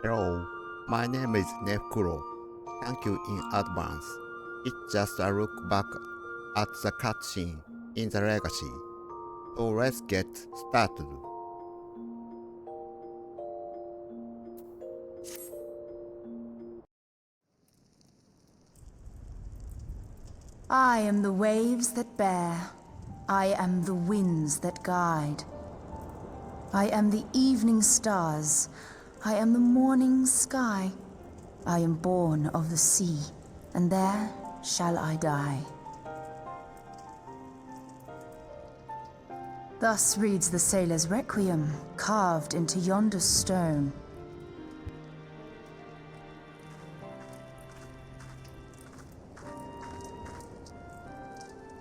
Hello, my name is Nefu Kuro. Thank you in advance. It's just a look back at the cutscene in the legacy. So let's get started. I am the waves that bear. I am the winds that guide. I am the evening stars. I am the morning sky. I am born of the sea, and there shall I die. Thus reads the sailor's requiem, carved into yonder stone.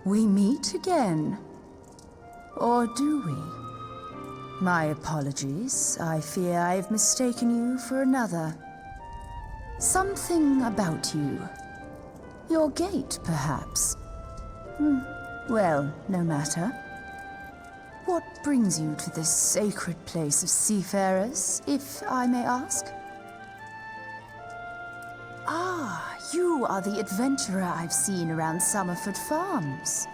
We meet again. Or do we? My apologies. I fear I've mistaken you for another. Something about you. Your gait, perhaps. Well, no matter. What brings you to this sacred place of seafarers, if I may ask? Ah, you are the adventurer I've seen around Summerford Farms.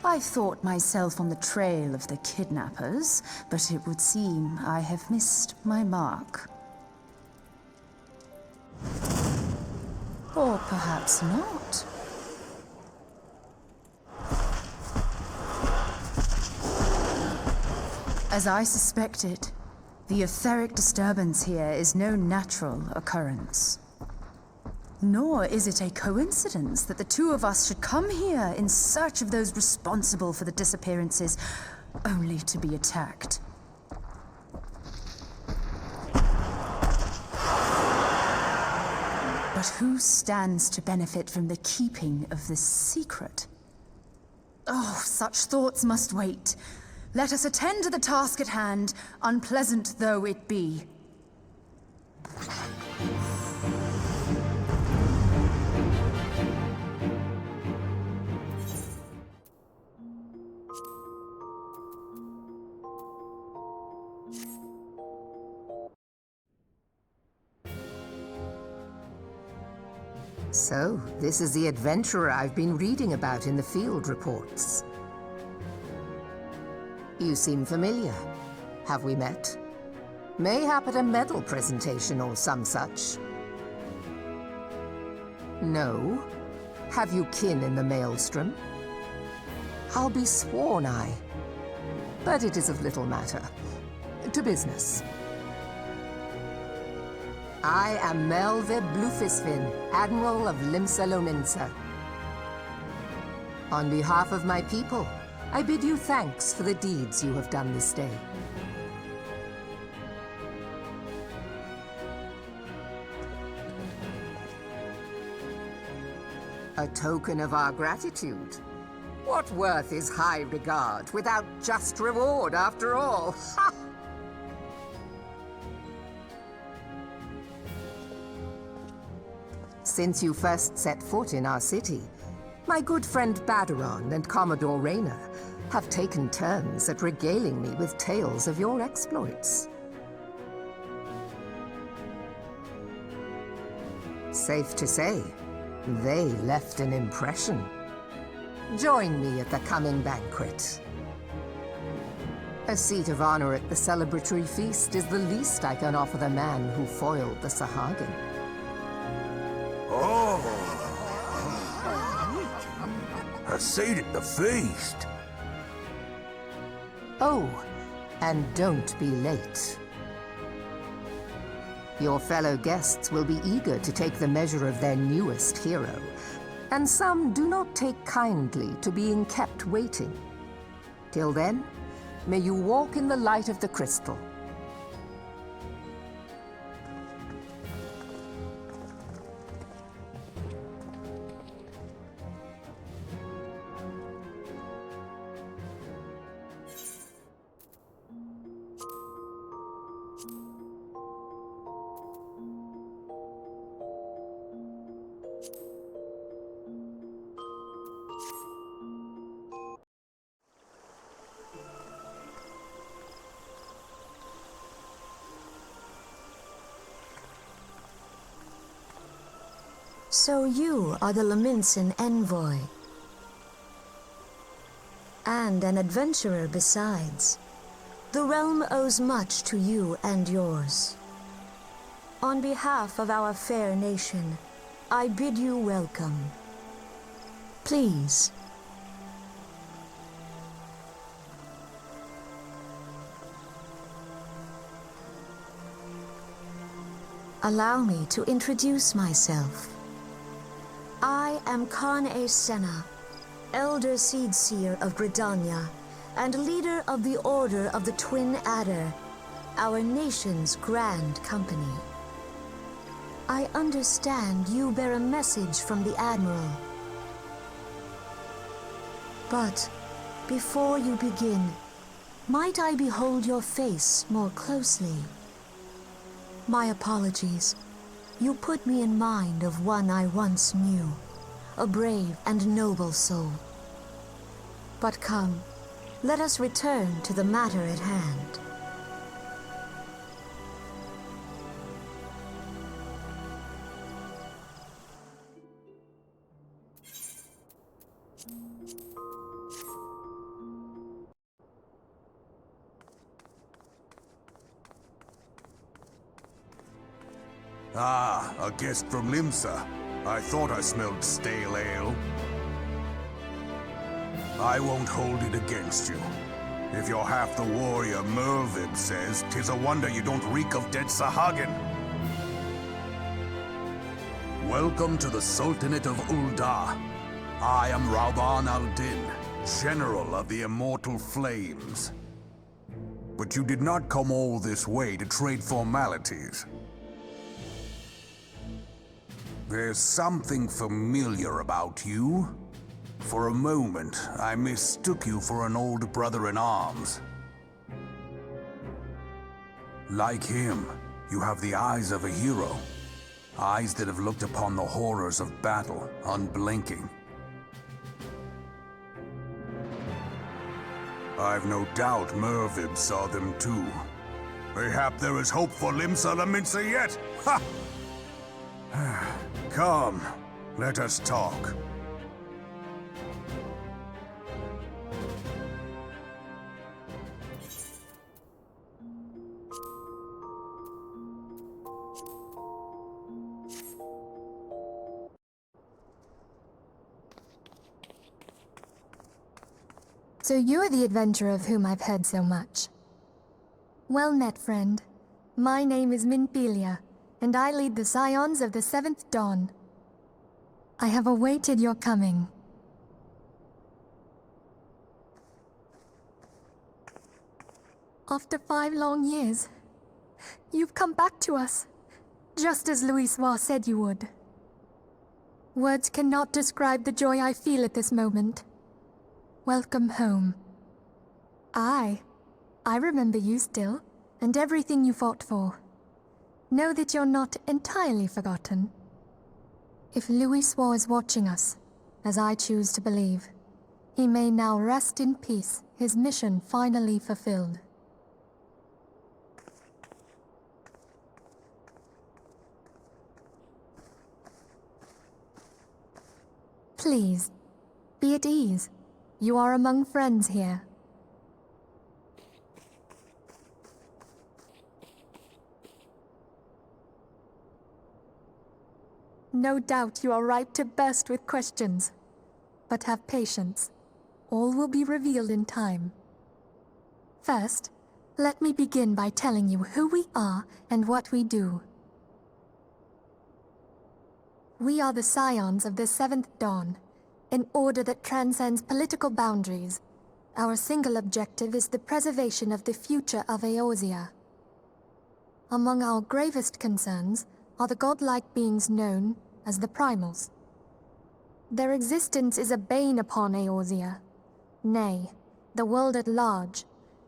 I thought myself on the trail of the kidnappers, but it would seem I have missed my mark. Or perhaps not. As I suspected, the etheric disturbance here is no natural occurrence. Nor is it a coincidence that the two of us should come here in search of those responsible for the disappearances, only to be attacked. But who stands to benefit from the keeping of this secret? Oh, such thoughts must wait. Let us attend to the task at hand, unpleasant though it be. So, this is the adventurer I've been reading about in the field reports. You seem familiar. Have we met? Mayhap at a medal presentation or some such. No? Have you kin in the Maelstrom? I'll be sworn I. But it is of little matter. To business. I am Melve Blufisvin, Admiral of Limsa Lominsa. On behalf of my people, I bid you thanks for the deeds you have done this day. A token of our gratitude. What worth is high regard without just reward after all? Ha! Since you first set foot in our city, my good friend Badaron and Commodore Rayner have taken turns at regaling me with tales of your exploits. Safe to say, they left an impression. Join me at the coming banquet. A seat of honor at the celebratory feast is the least I can offer the man who foiled the Sahagin. Oh! A seat at the feast! Oh, and don't be late. Your fellow guests will be eager to take the measure of their newest hero, and some do not take kindly to being kept waiting. Till then, may you walk in the light of the crystal. So you are the Laminsan envoy. And an adventurer besides. The realm owes much to you and yours. On behalf of our fair nation, I bid you welcome. Please. Allow me to introduce myself. I am Khan-e Senna, Elder Seedseer of Gridania, and leader of the Order of the Twin Adder, our nation's grand company. I understand you bear a message from the Admiral. But before you begin, might I behold your face more closely? My apologies. You put me in mind of one I once knew, a brave and noble soul. But come, let us return to the matter at hand. Ah, a guest from Limsa. I thought I smelled stale ale. I won't hold it against you. If you're half the warrior Mervib says, 'tis a wonder you don't reek of dead Sahagin. Welcome to the Sultanate of Ul'dah. I am Rauban al-Din, General of the Immortal Flames. But you did not come all this way to trade formalities. There's something familiar about you. For a moment, I mistook you for an old brother-in-arms. Like him, you have the eyes of a hero. Eyes that have looked upon the horrors of battle, unblinking. I've no doubt Mervib saw them too. Mayhap there is hope for Limsa Laminsa yet! Ha! Come, let us talk. So you're the adventurer of whom I've heard so much. Well met, friend. My name is Minpelia, and I lead the Scions of the Seventh Dawn. I have awaited your coming. After 5 long years, you've come back to us, just as Louisoix said you would. Words cannot describe the joy I feel at this moment. Welcome home. I remember you still, and everything you fought for. Know that you're not entirely forgotten. If Louisoix is watching us, as I choose to believe, he may now rest in peace, his mission finally fulfilled. Please, be at ease. You are among friends here. No doubt you are ripe to burst with questions. But have patience. All will be revealed in time. First, let me begin by telling you who we are and what we do. We are the Scions of the Seventh Dawn, an order that transcends political boundaries. Our single objective is the preservation of the future of Eorzea. Among our gravest concerns are the godlike beings known as the Primals. Their existence is a bane upon Eorzea, nay, the world at large,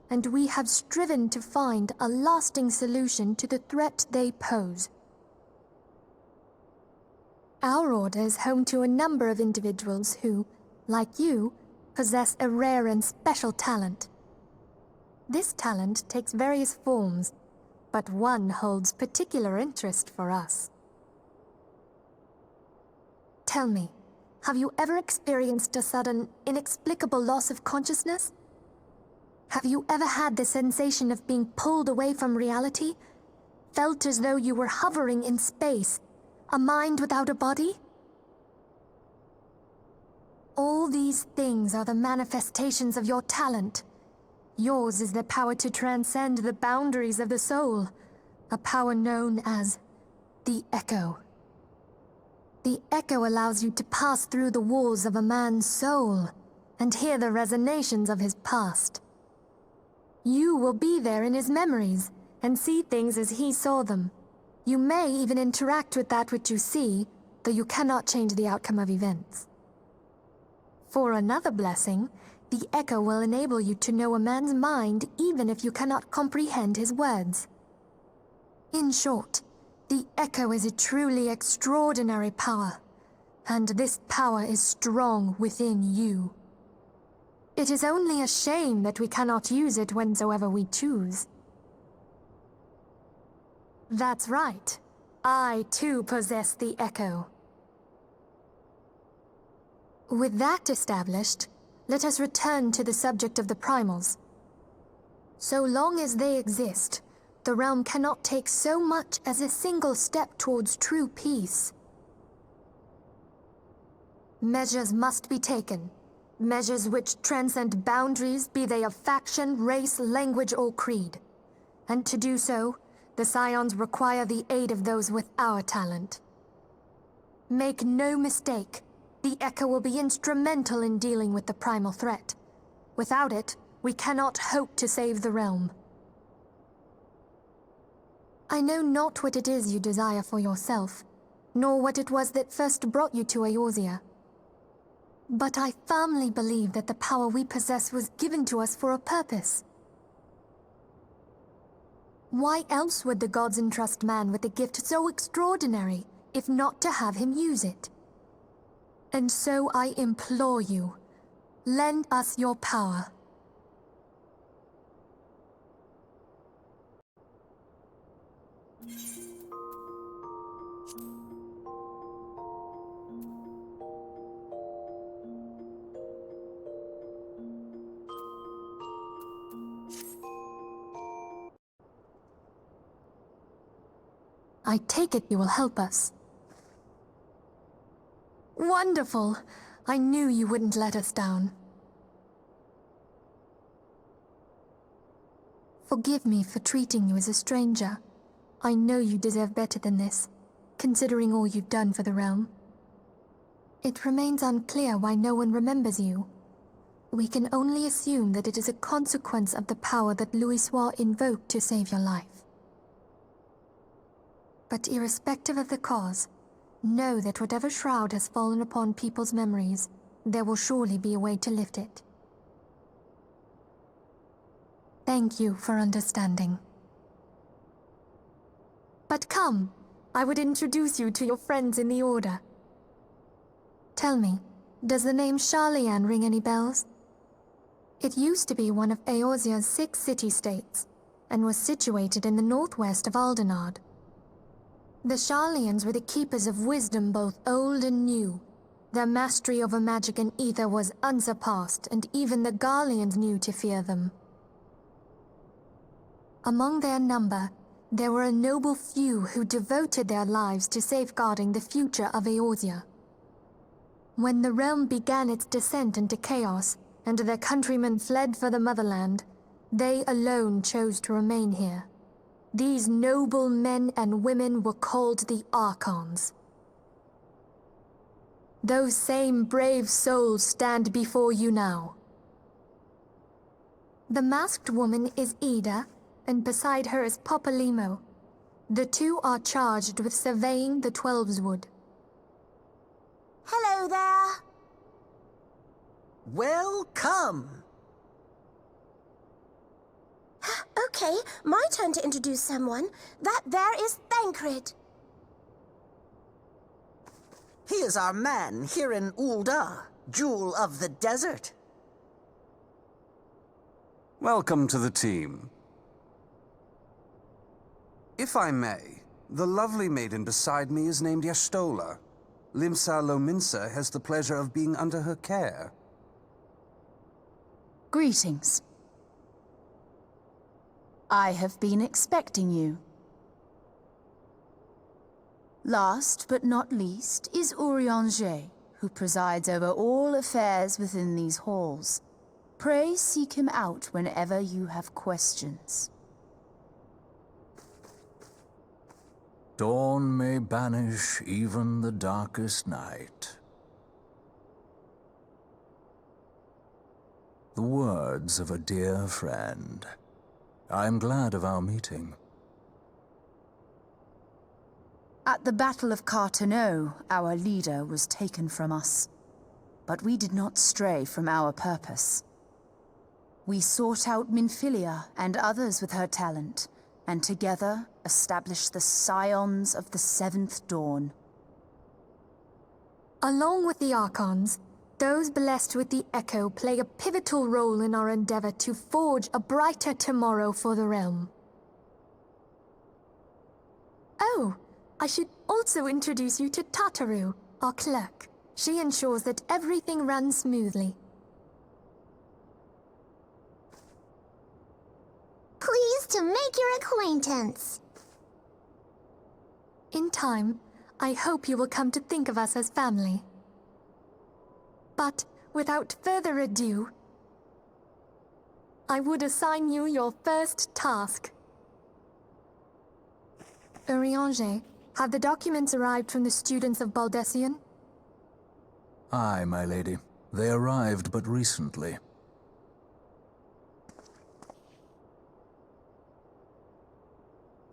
and we have striven to find a lasting solution to the threat they pose. Our order is home to a number of individuals who, like you, possess a rare and special talent. This talent takes various forms, but one holds particular interest for us. Tell me, have you ever experienced a sudden, inexplicable loss of consciousness? Have you ever had the sensation of being pulled away from reality? Felt as though you were hovering in space, a mind without a body? All these things are the manifestations of your talent. Yours is the power to transcend the boundaries of the soul, a power known as the Echo. The Echo allows you to pass through the walls of a man's soul and hear the resonations of his past. You will be there in his memories and see things as he saw them. You may even interact with that which you see, though you cannot change the outcome of events. For another blessing, the Echo will enable you to know a man's mind even if you cannot comprehend his words. In short, the Echo is a truly extraordinary power, and this power is strong within you. It is only a shame that we cannot use it whensoever we choose. That's right. I too possess the Echo. With that established, let us return to the subject of the primals. So long as they exist, the realm cannot take so much as a single step towards true peace. Measures must be taken. Measures which transcend boundaries, be they of faction, race, language, or creed. And to do so, the Scions require the aid of those with our talent. Make no mistake, the Echo will be instrumental in dealing with the primal threat. Without it, we cannot hope to save the realm. I know not what it is you desire for yourself, nor what it was that first brought you to Eorzea. But I firmly believe that the power we possess was given to us for a purpose. Why else would the gods entrust man with a gift so extraordinary, if not to have him use it? And so I implore you, lend us your power. I take it you will help us. Wonderful! I knew you wouldn't let us down. Forgive me for treating you as a stranger. I know you deserve better than this, considering all you've done for the realm. It remains unclear why no one remembers you. We can only assume that it is a consequence of the power that Louisoix invoked to save your life. But irrespective of the cause, know that whatever shroud has fallen upon people's memories, there will surely be a way to lift it. Thank you for understanding. But come, I would introduce you to your friends in the Order. Tell me, does the name Sharlayan ring any bells? It used to be one of Eorzea's 6 city-states, and was situated in the northwest of Aldenard. The Sharlayans were the keepers of wisdom both old and new. Their mastery over magic and ether was unsurpassed, and even the Garleans knew to fear them. Among their number, there were a noble few who devoted their lives to safeguarding the future of Eorzea. When the realm began its descent into chaos, and their countrymen fled for the motherland, they alone chose to remain here. These noble men and women were called the Archons. Those same brave souls stand before you now. The masked woman is Ida, and beside her is Popalimo. The two are charged with surveying the Twelveswood. Hello there. Welcome. Okay, my turn to introduce someone. That there is Thancred. He is our man here in Ul'dah, Jewel of the Desert. Welcome to the team. If I may, the lovely maiden beside me is named Y'shtola. Limsa Lominsa has the pleasure of being under her care. Greetings. I have been expecting you. Last but not least is Urianger, who presides over all affairs within these halls. Pray seek him out whenever you have questions. Dawn may banish even the darkest night. The words of a dear friend. I am glad of our meeting. At the Battle of Carteneau, our leader was taken from us. But we did not stray from our purpose. We sought out Minfilia and others with her talent, and together established the Scions of the Seventh Dawn. Along with the Archons, those blessed with the Echo play a pivotal role in our endeavor to forge a brighter tomorrow for the realm. Oh, I should also introduce you to Tataru, our clerk. She ensures that everything runs smoothly. Pleased to make your acquaintance. In time, I hope you will come to think of us as family. But without further ado, I would assign you your first task. Urianger, have the documents arrived from the students of Baldessian? Aye, my lady. They arrived but recently.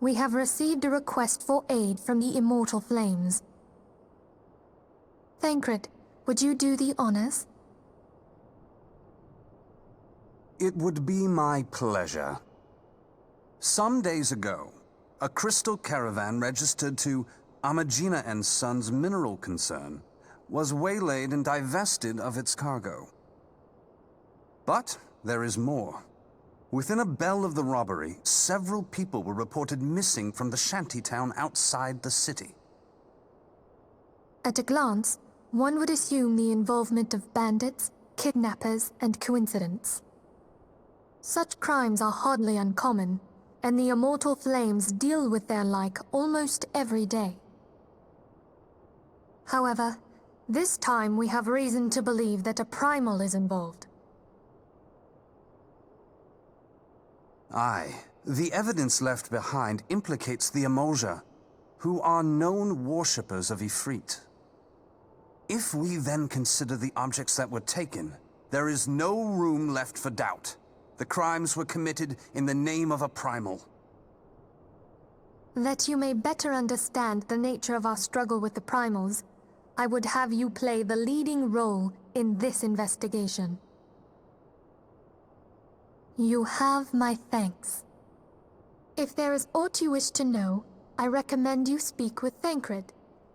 We have received a request for aid from the Immortal Flames. Thancred, would you do the honors? It would be my pleasure. Some days ago, a crystal caravan registered to Amagina and Sons mineral concern was waylaid and divested of its cargo. But there is more. Within a bell of the robbery, several people were reported missing from the shantytown outside the city. At a glance, one would assume the involvement of bandits, kidnappers, and coincidence. Such crimes are hardly uncommon, and the Immortal Flames deal with their like almost every day. However, this time we have reason to believe that a primal is involved. Aye, the evidence left behind implicates the Emoja, who are known worshippers of Ifrit. If we then consider the objects that were taken, there is no room left for doubt. The crimes were committed in the name of a primal. That you may better understand the nature of our struggle with the primals, I would have you play the leading role in this investigation. You have my thanks. If there is aught you wish to know, I recommend you speak with Thancred.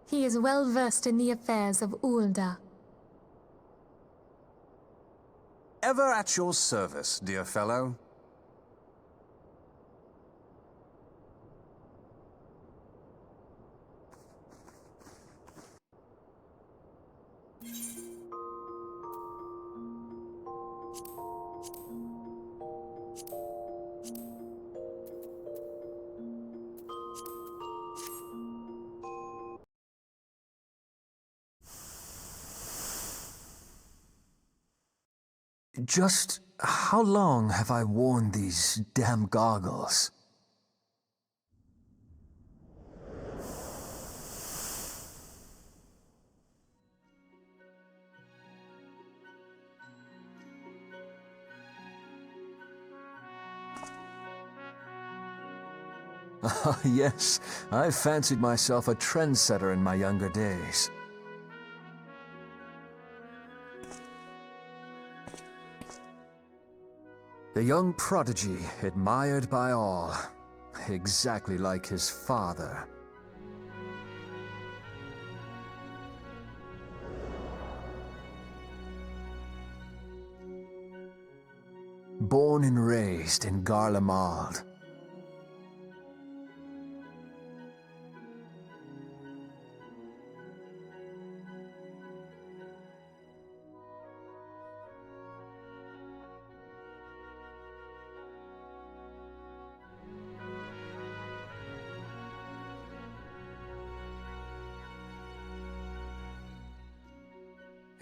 He is well versed in the affairs of Ul'dah. Ever at your service, dear fellow. Just how long have I worn these damn goggles? Ah, yes, I fancied myself a trendsetter in my younger days. The young prodigy, admired by all, exactly like his father. Born and raised in Garlemald.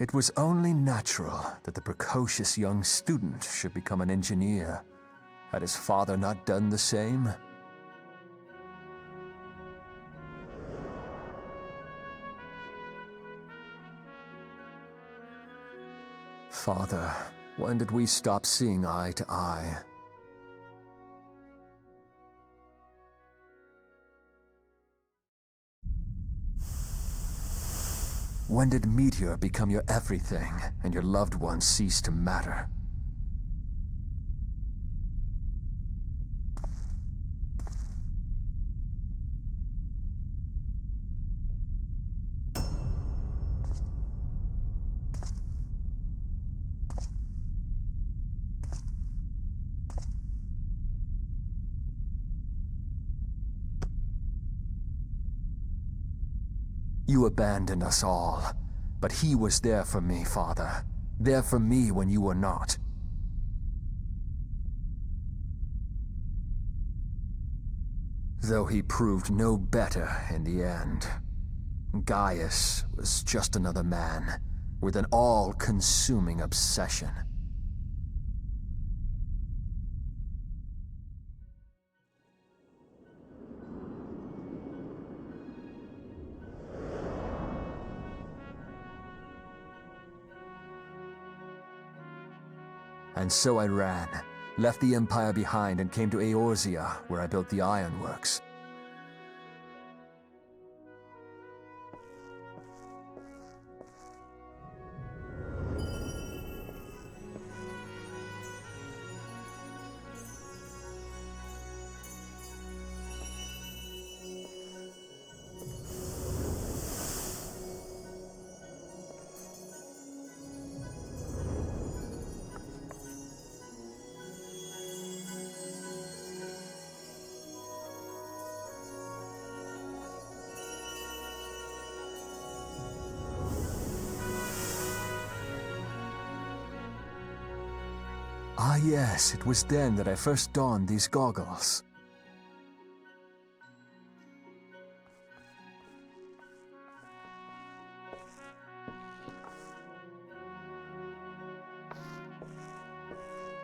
It was only natural that the precocious young student should become an engineer. Had his father not done the same? Father, when did we stop seeing eye to eye? When did Meteor become your everything and your loved ones cease to matter? You abandoned us all, but he was there for me, Father. There for me when you were not. Though he proved no better in the end. Gaius was just another man, with an all-consuming obsession. And so I ran, left the Empire behind and came to Eorzea, where I built the ironworks. Ah yes, it was then that I first donned these goggles.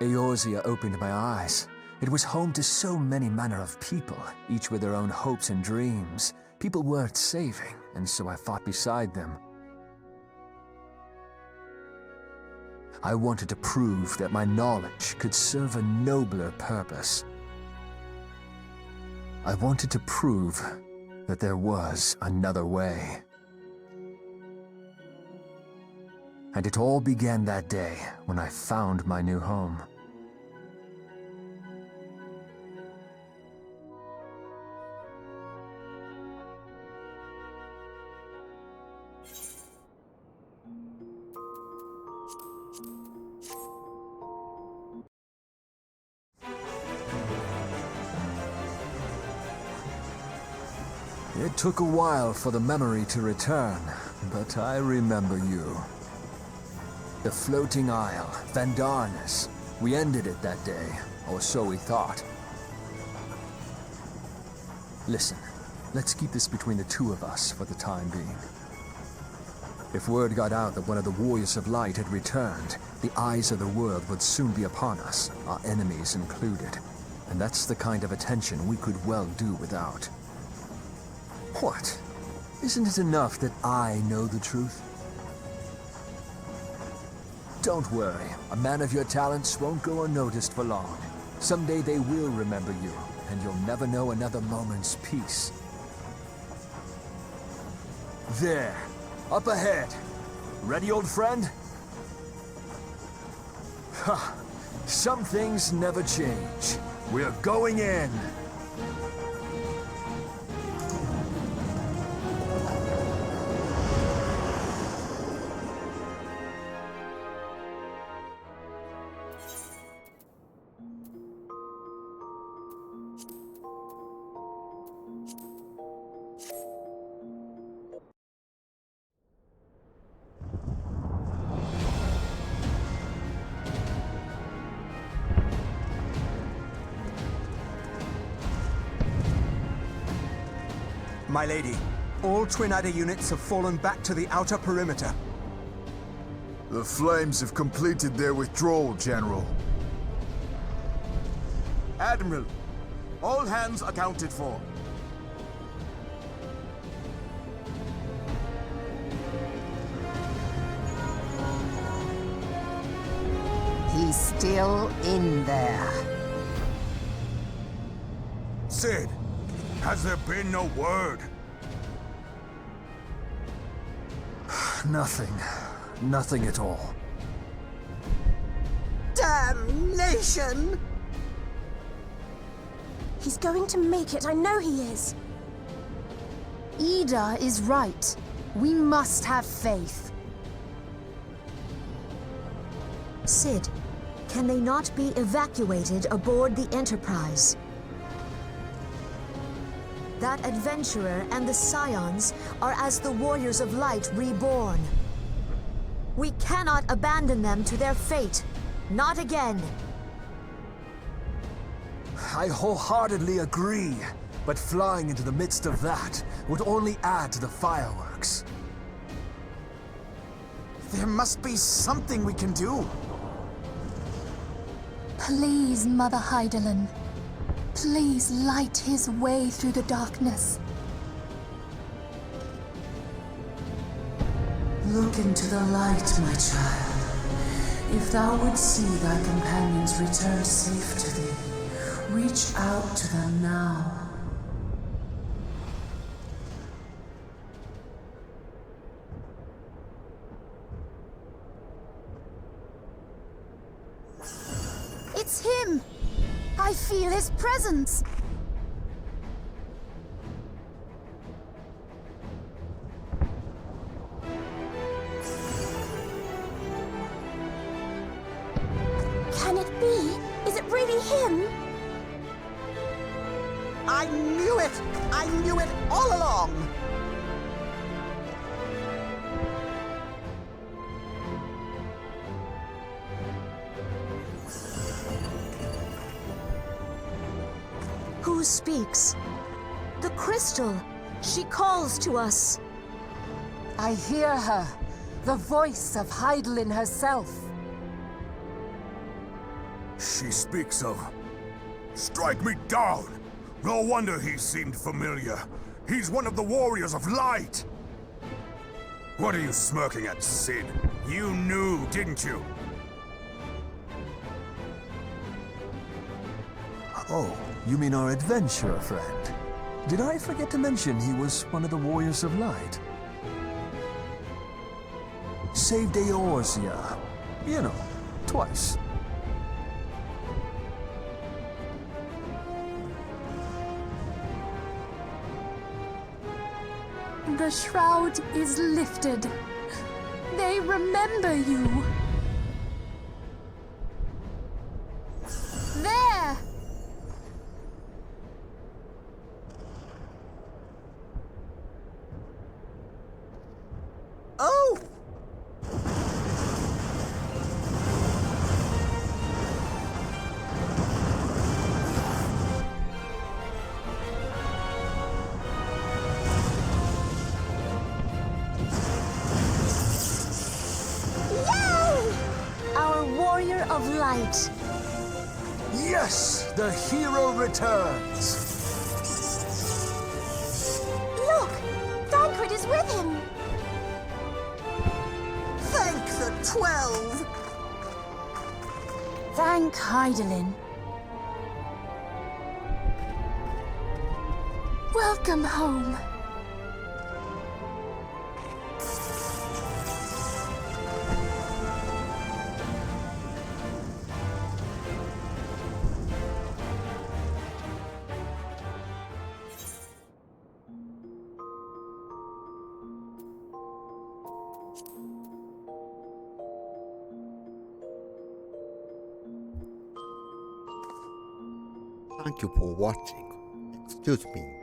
Eorzea opened my eyes. It was home to so many manner of people, each with their own hopes and dreams. People worth saving, and so I fought beside them. I wanted to prove that my knowledge could serve a nobler purpose. I wanted to prove that there was another way. And it all began that day when I found my new home. It took a while for the memory to return, but I remember you. The floating isle, Vandarnus. We ended it that day, or so we thought. Listen, let's keep this between the two of us for the time being. If word got out that one of the Warriors of Light had returned, the eyes of the world would soon be upon us, our enemies included. And that's the kind of attention we could well do without. What? Isn't it enough that I know the truth? Don't worry. A man of your talents won't go unnoticed for long. Someday they will remember you, and you'll never know another moment's peace. There. Up ahead. Ready, old friend? Ha! Some things never change. We're going in! My lady, all Twin Adder units have fallen back to the outer perimeter. The Flames have completed their withdrawal, General. Admiral, all hands accounted for. He's still in there. Sid, has there been no word? Nothing. Nothing at all. Damnation! He's going to make it, I know he is. Ida is right. We must have faith. Sid, can they not be evacuated aboard the Enterprise? That adventurer and the Scions are as the Warriors of Light reborn. We cannot abandon them to their fate. Not again. I wholeheartedly agree, but flying into the midst of that would only add to the fireworks. There must be something we can do. Please, Mother Hydaelyn. Please light his way through the darkness. Look into the light, my child. If thou would see thy companions return safe to thee, reach out to them now. It's him! I feel his presence! Can it be? Is it really him? I knew it! I knew it all along! Who speaks? The crystal. She calls to us. I hear her. The voice of Hydaelyn herself. She speaks of... Strike me down! No wonder he seemed familiar. He's one of the Warriors of Light! What are you smirking at, Sid? You knew, didn't you? Oh, you mean our adventurer friend? Did I forget to mention he was one of the Warriors of Light? Saved Eorzea. You know, twice. The shroud is lifted. They remember you. There! Oh! Our Warrior of Light. Yes! The hero returns! Look! Thancred is with him! Thank the 12! Thank Hydaelyn. Welcome home. Thank you for watching. Excuse me.